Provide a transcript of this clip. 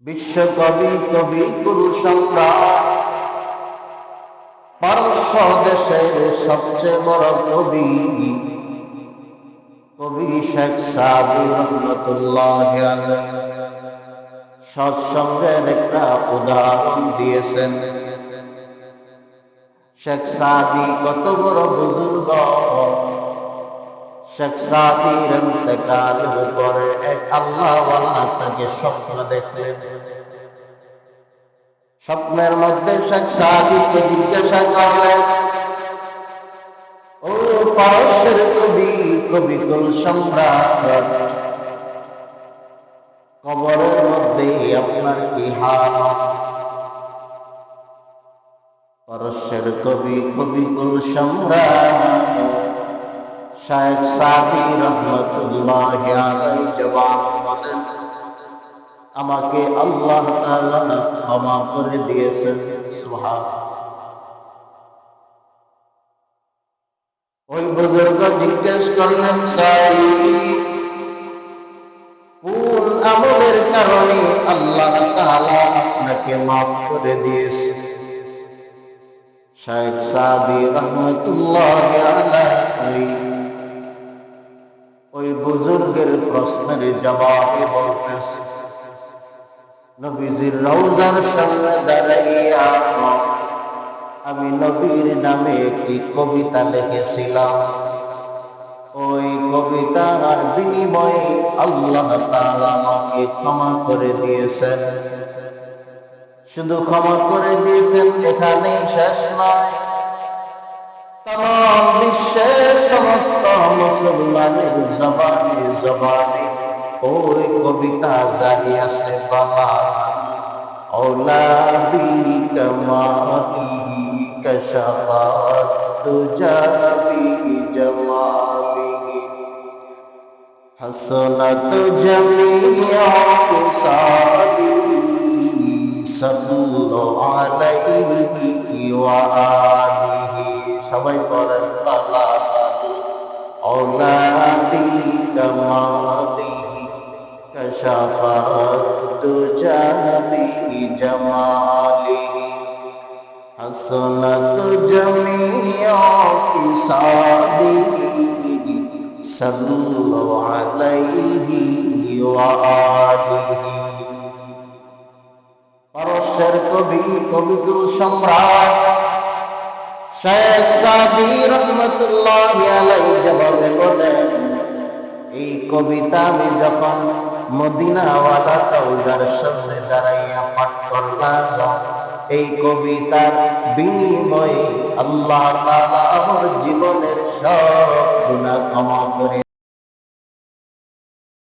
বিশ্বকবি কবিকুল সম্রাট পারস্য দেশের সবচেয়ে বড় কবি শেখ সাদি রহমতুল্লাহ আলাইহি সৎসঙ্গের একটা উদাহরণ দিয়েছেন। শেখ সাদি কত বড় বুজুর্গ। শেখ সাদির ইন্তেকালের পরে এক আল্লাহওয়ালা তাকে স্বপ্ন দেখলেন। স্বপ্নের মধ্যে শেখ সাদিকে জিজ্ঞাসা করলেন, ও পারস্যের কবিকুল সম্রাট, কবরের মধ্যে আপনার কি হালত? পারস্যের কবিকুল সম্রাট শেখ সাদি রহমতুল্লাহ আলাইহি জবাব বলেন, আমাকে আল্লাহ তাআলা ক্ষমা করে দিয়েছেন। সুবহানাল্লাহ। ওই বুজুর্গ জিজ্ঞেস করলেন, সাদি, কোন আমলের কারণে আল্লাহ তাআলা আপনাকে মাফ করে দিয়েছে? শেখ সাদি রহমতুল্লাহ আলাইহি ওই বুজুর্গের প্রশ্নের জবাবে বলতেছে, নবীজির রওজার সামনে দাঁড়াইয়া আমি নবীর নামে একটি কবিতা লিখেছিলাম। ওই কবিতার বিনিময়ে আল্লাহ তাআলা আমাকে ক্ষমা করে দিয়েছেন। শুধু ক্ষমা করে দিয়েছেন এখানেই শেষ নয়, তাম বিশ্বের সমস্ত মুসলমানের জবানে ওই কবিতা জারি আছে। বাবা औला भी कमाती कशफात तुझा भी जमाली हसनत जमिया के साली सल्लल्लाहु अलैहि व आलिहि। সবাই পড়েন বাবা औला भी कमाती कशफात तुझा भी जमाली हसनत जमिया की साली सल्लल्लाहु अलैहि व आलिहि। পারস্যের কবিকুল সম্রাট শেখ সাদি রহমতুল্লাহ আলাইহি জবাবে বলেন, এই কবিতা আমি যখন মদিনাওয়ালা তাওজার সামনে দাঁড়াইয়া পাঠ করলাম, এই কবিতার বিনিময়ে আল্লাহ তাআলা আমার জীবনের সব গুনাহ ক্ষমা